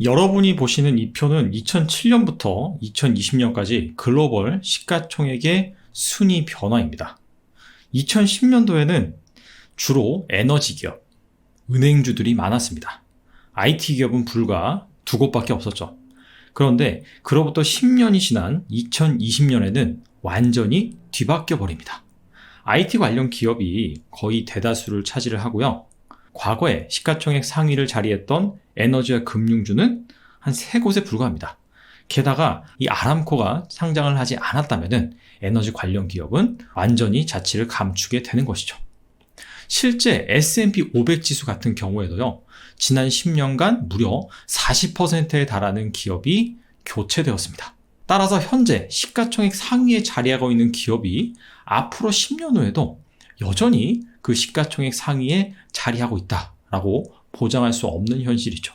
여러분이 보시는 이 표는 2007년부터 2020년까지 글로벌 시가총액의 순위 변화입니다. 2010년도에는 주로 에너지 기업, 은행주들이 많았습니다. IT 기업은 불과 두 곳밖에 없었죠. 그런데 그로부터 10년이 지난 2020년에는 완전히 뒤바뀌어 버립니다. IT 관련 기업이 거의 대다수를 차지를 하고요. 과거에 시가총액 상위를 자리했던 에너지와 금융주는 한 3곳에 불과합니다. 게다가 이 아람코가 상장을 하지 않았다면 에너지 관련 기업은 완전히 자취를 감추게 되는 것이죠. 실제 S&P 500 지수 같은 경우에도요, 지난 10년간 무려 40%에 달하는 기업이 교체되었습니다. 따라서 현재 시가총액 상위에 자리하고 있는 기업이 앞으로 10년 후에도 여전히 그 시가총액 상위에 자리하고 있다라고 보장할 수 없는 현실이죠.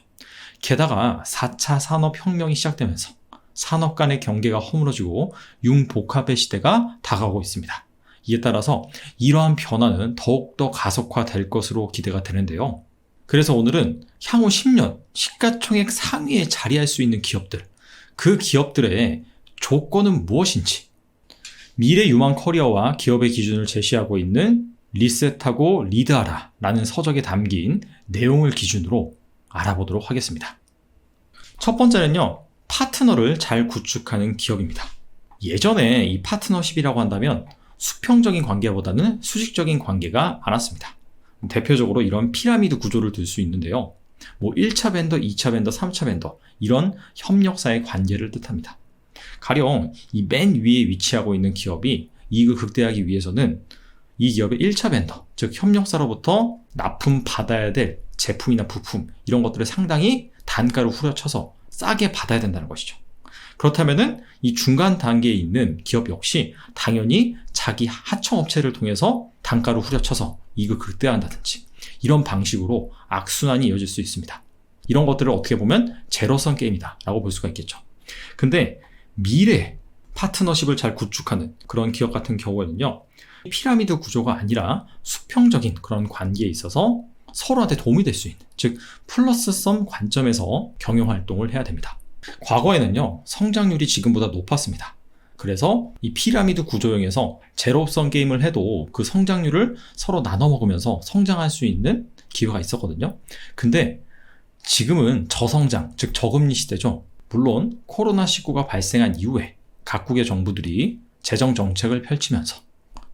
게다가 4차 산업혁명이 시작되면서 산업 간의 경계가 허물어지고 융복합의 시대가 다가오고 있습니다. 이에 따라서 이러한 변화는 더욱더 가속화될 것으로 기대가 되는데요. 그래서 오늘은 향후 10년 시가총액 상위에 자리할 수 있는 기업들, 그 기업들의 조건은 무엇인지, 미래 유망 커리어와 기업의 기준을 제시하고 있는 리셋하고 리드하라 라는 서적에 담긴 내용을 기준으로 알아보도록 하겠습니다. 첫 번째는요, 파트너를 잘 구축하는 기업입니다. 예전에 이 파트너십이라고 한다면 수평적인 관계보다는 수직적인 관계가 많았습니다. 대표적으로 이런 피라미드 구조를 들 수 있는데요. 1차 벤더, 2차 벤더, 3차 벤더, 이런 협력사의 관계를 뜻합니다. 가령 이 맨 위에 위치하고 있는 기업이 이익을 극대화하기 위해서는 이 기업의 1차 벤더, 즉 협력사로부터 납품 받아야 될 제품이나 부품, 이런 것들을 상당히 단가를 후려쳐서 싸게 받아야 된다는 것이죠. 그렇다면은 이 중간 단계에 있는 기업 역시 당연히 자기 하청업체를 통해서 단가를 후려쳐서 이익을 극대화한다든지 이런 방식으로 악순환이 이어질 수 있습니다. 이런 것들을 어떻게 보면 제로섬 게임이다 라고 볼 수가 있겠죠. 근데 미래 파트너십을 잘 구축하는 그런 기업 같은 경우에는요, 피라미드 구조가 아니라 수평적인 그런 관계에 있어서 서로한테 도움이 될 수 있는, 즉 플러스섬 관점에서 경영활동을 해야 됩니다. 과거에는요, 성장률이 지금보다 높았습니다. 그래서 이 피라미드 구조형에서 제로섬 게임을 해도 그 성장률을 서로 나눠 먹으면서 성장할 수 있는 기회가 있었거든요. 근데 지금은 저성장, 즉 저금리 시대죠. 물론 코로나19가 발생한 이후에 각국의 정부들이 재정 정책을 펼치면서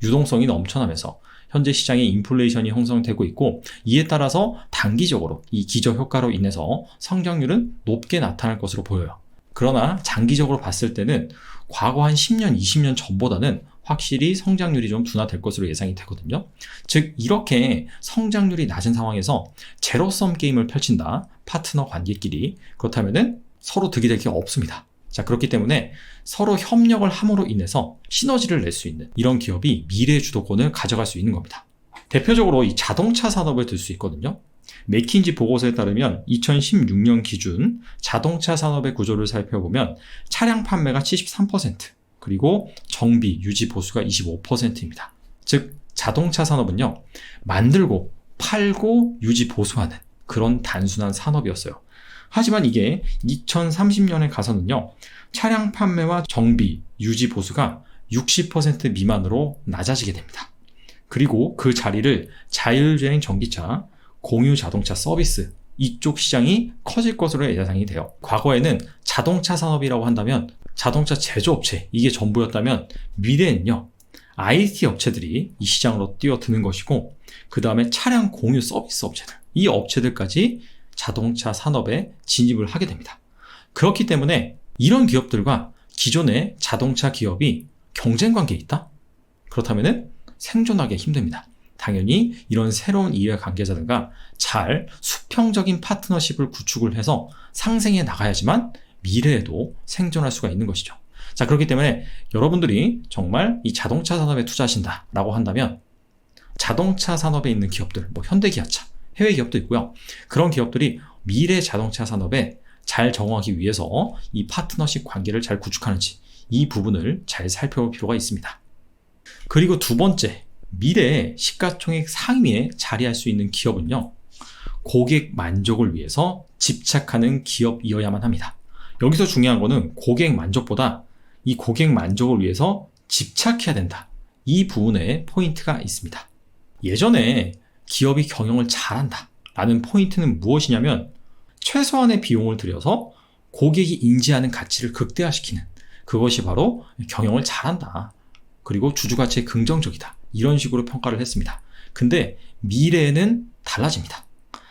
유동성이 넘쳐나면서 현재 시장에 인플레이션이 형성되고 있고, 이에 따라서 단기적으로 이 기저효과로 인해서 성장률은 높게 나타날 것으로 보여요. 그러나 장기적으로 봤을 때는 과거 한 10년, 20년 전보다는 확실히 성장률이 좀 둔화될 것으로 예상이 되거든요. 즉 이렇게 성장률이 낮은 상황에서 제로섬 게임을 펼친다, 파트너 관계끼리. 그렇다면은 서로 득이 될 게 없습니다. 자, 그렇기 때문에 서로 협력을 함으로 인해서 시너지를 낼 수 있는 이런 기업이 미래의 주도권을 가져갈 수 있는 겁니다. 대표적으로 이 자동차 산업을 들 수 있거든요. 맥킨지 보고서에 따르면 2016년 기준 자동차 산업의 구조를 살펴보면 차량 판매가 73%, 그리고 정비, 유지, 보수가 25%입니다. 즉 자동차 산업은요, 만들고 팔고 유지, 보수하는 그런 단순한 산업이었어요. 하지만 이게 2030년에 가서는요, 차량 판매와 정비, 유지, 보수가 60% 미만으로 낮아지게 됩니다. 그리고 그 자리를 자율주행 전기차, 공유 자동차 서비스, 이쪽 시장이 커질 것으로 예상이 돼요. 과거에는 자동차 산업이라고 한다면 자동차 제조업체, 이게 전부였다면 미래는요, IT 업체들이 이 시장으로 뛰어드는 것이고, 그 다음에 차량 공유 서비스 업체들, 이 업체들까지 자동차 산업에 진입을 하게 됩니다. 그렇기 때문에 이런 기업들과 기존의 자동차 기업이 경쟁 관계에 있다? 그렇다면 생존하기 힘듭니다. 당연히 이런 새로운 이해 관계자들과 잘 수평적인 파트너십을 구축을 해서 상생해 나가야지만 미래에도 생존할 수가 있는 것이죠. 자, 그렇기 때문에 여러분들이 정말 이 자동차 산업에 투자하신다라고 한다면 자동차 산업에 있는 기업들, 현대기아차, 해외 기업도 있고요. 그런 기업들이 미래 자동차 산업에 잘 적응하기 위해서 이 파트너십 관계를 잘 구축하는지, 이 부분을 잘 살펴볼 필요가 있습니다. 그리고 두 번째, 미래의 시가총액 상위에 자리할 수 있는 기업은요, 고객 만족을 위해서 집착하는 기업이어야만 합니다. 여기서 중요한 거는 고객 만족보다 이 고객 만족을 위해서 집착해야 된다. 이 부분에 포인트가 있습니다. 예전에 기업이 경영을 잘한다 라는 포인트는 무엇이냐면 최소한의 비용을 들여서 고객이 인지하는 가치를 극대화시키는, 그것이 바로 경영을 잘한다. 그리고 주주가치에 긍정적이다. 이런 식으로 평가를 했습니다. 근데 미래에는 달라집니다.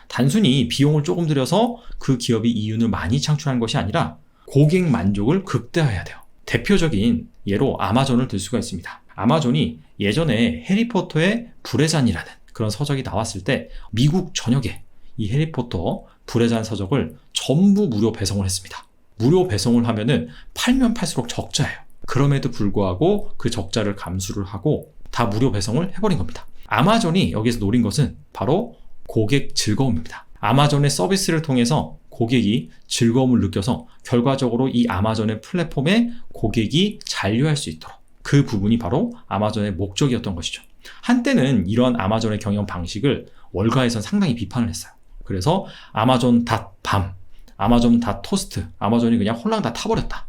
단순히 비용을 조금 들여서 그 기업이 이윤을 많이 창출하는 것이 아니라 고객 만족을 극대화해야 돼요. 대표적인 예로 아마존을 들 수가 있습니다. 아마존이 예전에 해리포터의 불의 잔이라는 그런 서적이 나왔을 때 미국 전역에 이 해리포터 불의 잔 서적을 전부 무료 배송을 했습니다. 무료 배송을 하면은 팔면 팔수록 적자예요. 그럼에도 불구하고 그 적자를 감수를 하고 다 무료 배송을 해버린 겁니다. 아마존이 여기서 노린 것은 바로 고객 즐거움입니다. 아마존의 서비스를 통해서 고객이 즐거움을 느껴서 결과적으로 이 아마존의 플랫폼에 고객이 잔류할 수 있도록, 그 부분이 바로 아마존의 목적이었던 것이죠. 한때는 이러한 아마존의 경영 방식을 월가에선 상당히 비판을 했어요. 그래서 아마존 밤, 아마존 토스트, 아마존이 그냥 홀랑 다 타버렸다.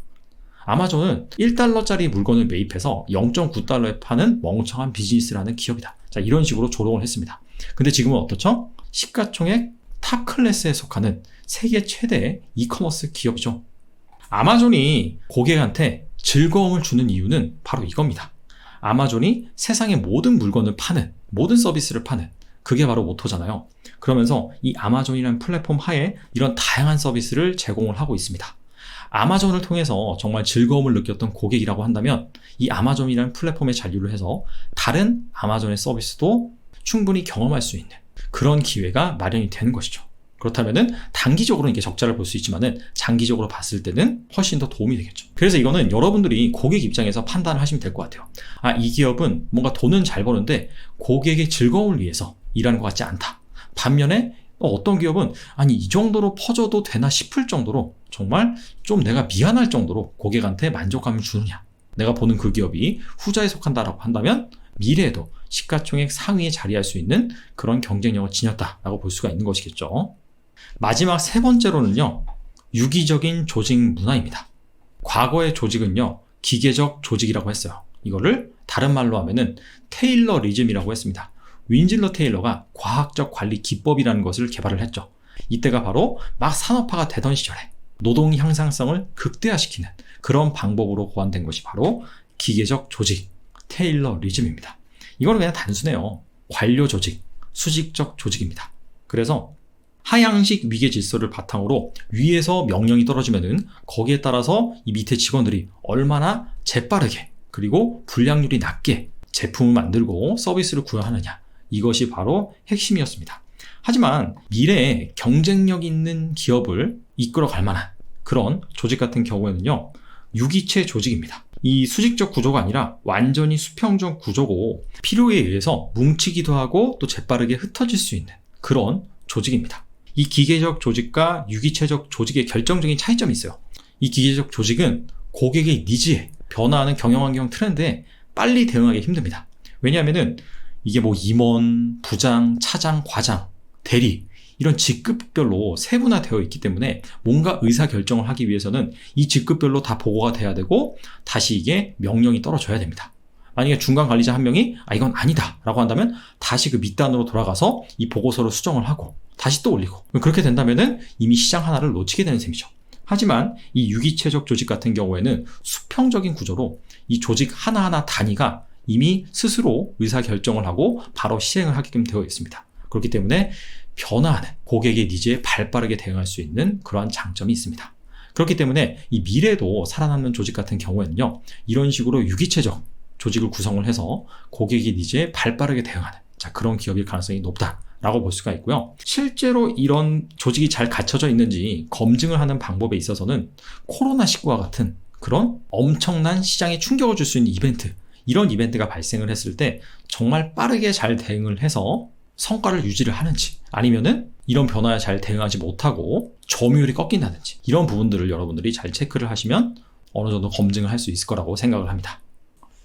아마존은 1달러짜리 물건을 매입해서 0.9달러에 파는 멍청한 비즈니스라는 기업이다. 자, 이런 식으로 조롱을 했습니다. 근데 지금은 어떻죠? 시가총액 탑 클래스에 속하는 세계 최대의 이커머스 기업이죠. 아마존이 고객한테 즐거움을 주는 이유는 바로 이겁니다. 아마존이 세상의 모든 물건을 파는, 모든 서비스를 파는, 그게 바로 모토잖아요. 그러면서 이 아마존이라는 플랫폼 하에 이런 다양한 서비스를 제공을 하고 있습니다. 아마존을 통해서 정말 즐거움을 느꼈던 고객이라고 한다면 이 아마존이라는 플랫폼에 잔류를 해서 다른 아마존의 서비스도 충분히 경험할 수 있는 그런 기회가 마련이 되는 것이죠. 그렇다면은 단기적으로는 이게 적자를 볼 수 있지만은 장기적으로 봤을 때는 훨씬 더 도움이 되겠죠. 그래서 이거는 여러분들이 고객 입장에서 판단을 하시면 될 것 같아요. 아, 이 기업은 뭔가 돈은 잘 버는데 고객의 즐거움을 위해서 일하는 것 같지 않다. 반면에 어떤 기업은 아니 이 정도로 퍼져도 되나 싶을 정도로 정말 좀 내가 미안할 정도로 고객한테 만족감을 주느냐. 내가 보는 그 기업이 후자에 속한다라고 한다면 미래에도 시가총액 상위에 자리할 수 있는 그런 경쟁력을 지녔다라고 볼 수가 있는 것이겠죠. 마지막 세 번째로는요, 유기적인 조직 문화입니다. 과거의 조직은요, 기계적 조직이라고 했어요. 이거를 다른 말로 하면은 테일러리즘이라고 했습니다. 윈즐러 테일러가 과학적 관리 기법이라는 것을 개발을 했죠. 이때가 바로 막 산업화가 되던 시절에 노동 향상성을 극대화시키는 그런 방법으로 고안된 것이 바로 기계적 조직, 테일러리즘입니다. 이거는 그냥 단순해요. 관료 조직, 수직적 조직입니다. 그래서 하향식 위계 질서를 바탕으로 위에서 명령이 떨어지면은 거기에 따라서 이 밑에 직원들이 얼마나 재빠르게 그리고 불량률이 낮게 제품을 만들고 서비스를 구현하느냐, 이것이 바로 핵심이었습니다. 하지만 미래에 경쟁력 있는 기업을 이끌어갈 만한 그런 조직 같은 경우에는요, 유기체 조직입니다. 이 수직적 구조가 아니라 완전히 수평적 구조고 필요에 의해서 뭉치기도 하고 또 재빠르게 흩어질 수 있는 그런 조직입니다. 이 기계적 조직과 유기체적 조직의 결정적인 차이점이 있어요. 이 기계적 조직은 고객의 니즈에, 변화하는 경영환경 트렌드에 빨리 대응하기 힘듭니다. 왜냐하면은 이게 뭐 임원, 부장, 차장, 과장, 대리 이런 직급별로 세분화되어 있기 때문에 뭔가 의사결정을 하기 위해서는 이 직급별로 다 보고가 돼야 되고 다시 이게 명령이 떨어져야 됩니다. 만약에 중간 관리자 한 명이 이건 아니다 라고 한다면 다시 그 밑단으로 돌아가서 이 보고서를 수정을 하고 다시 또 올리고, 그렇게 된다면은 이미 시장 하나를 놓치게 되는 셈이죠. 하지만 이 유기체적 조직 같은 경우에는 수평적인 구조로 이 조직 하나하나 단위가 이미 스스로 의사결정을 하고 바로 시행을 하게끔 되어 있습니다. 그렇기 때문에 변화하는 고객의 니즈에 발빠르게 대응할 수 있는 그러한 장점이 있습니다. 그렇기 때문에 이 미래에도 살아남는 조직 같은 경우에는요, 이런 식으로 유기체적 조직을 구성을 해서 고객의 니즈에 발빠르게 대응하는 그런 기업일 가능성이 높다라고 볼 수가 있고요. 실제로 이런 조직이 잘 갖춰져 있는지 검증을 하는 방법에 있어서는 코로나19와 같은 그런 엄청난 시장에 충격을 줄 수 있는 이벤트, 이런 이벤트가 발생을 했을 때 정말 빠르게 잘 대응을 해서 성과를 유지를 하는지, 아니면은 이런 변화에 잘 대응하지 못하고 점유율이 꺾인다든지, 이런 부분들을 여러분들이 잘 체크를 하시면 어느 정도 검증을 할 수 있을 거라고 생각을 합니다.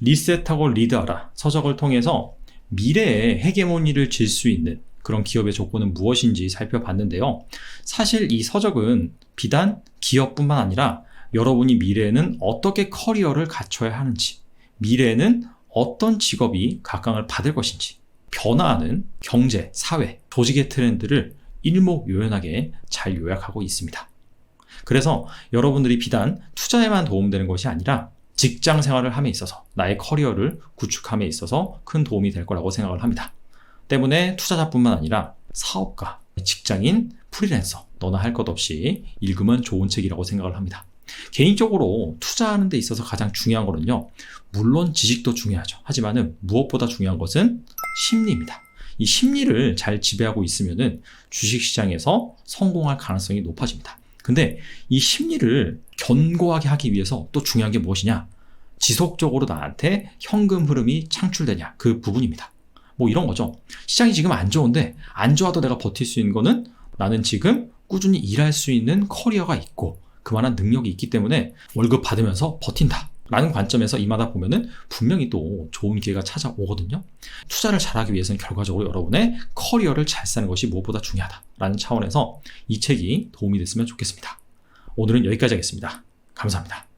리셋하고 리드하라 서적을 통해서 미래에 헤게모니를 질 수 있는 그런 기업의 조건은 무엇인지 살펴봤는데요. 사실 이 서적은 비단 기업뿐만 아니라 여러분이 미래에는 어떻게 커리어를 갖춰야 하는지, 미래에는 어떤 직업이 각광을 받을 것인지, 변화하는 경제, 사회, 조직의 트렌드를 일목요연하게 잘 요약하고 있습니다. 그래서 여러분들이 비단 투자에만 도움되는 것이 아니라 직장 생활을 함에 있어서 나의 커리어를 구축함에 있어서 큰 도움이 될 거라고 생각을 합니다. 때문에 투자자뿐만 아니라 사업가, 직장인, 프리랜서 너나 할 것 없이 읽으면 좋은 책이라고 생각을 합니다. 개인적으로 투자하는 데 있어서 가장 중요한 거는요, 물론 지식도 중요하죠. 하지만은 무엇보다 중요한 것은 심리입니다. 이 심리를 잘 지배하고 있으면은 주식시장에서 성공할 가능성이 높아집니다. 근데 이 심리를 견고하게 하기 위해서 또 중요한 게 무엇이냐? 지속적으로 나한테 현금 흐름이 창출되냐? 그 부분입니다. 뭐 이런 거죠. 시장이 지금 안 좋은데 안 좋아도 내가 버틸 수 있는 거는 나는 지금 꾸준히 일할 수 있는 커리어가 있고 그만한 능력이 있기 때문에 월급 받으면서 버틴다 라는 관점에서 임하다 보면은 분명히 또 좋은 기회가 찾아오거든요. 투자를 잘하기 위해서는 결과적으로 여러분의 커리어를 잘 사는 것이 무엇보다 중요하다라는 차원에서 이 책이 도움이 됐으면 좋겠습니다. 오늘은 여기까지 하겠습니다. 감사합니다.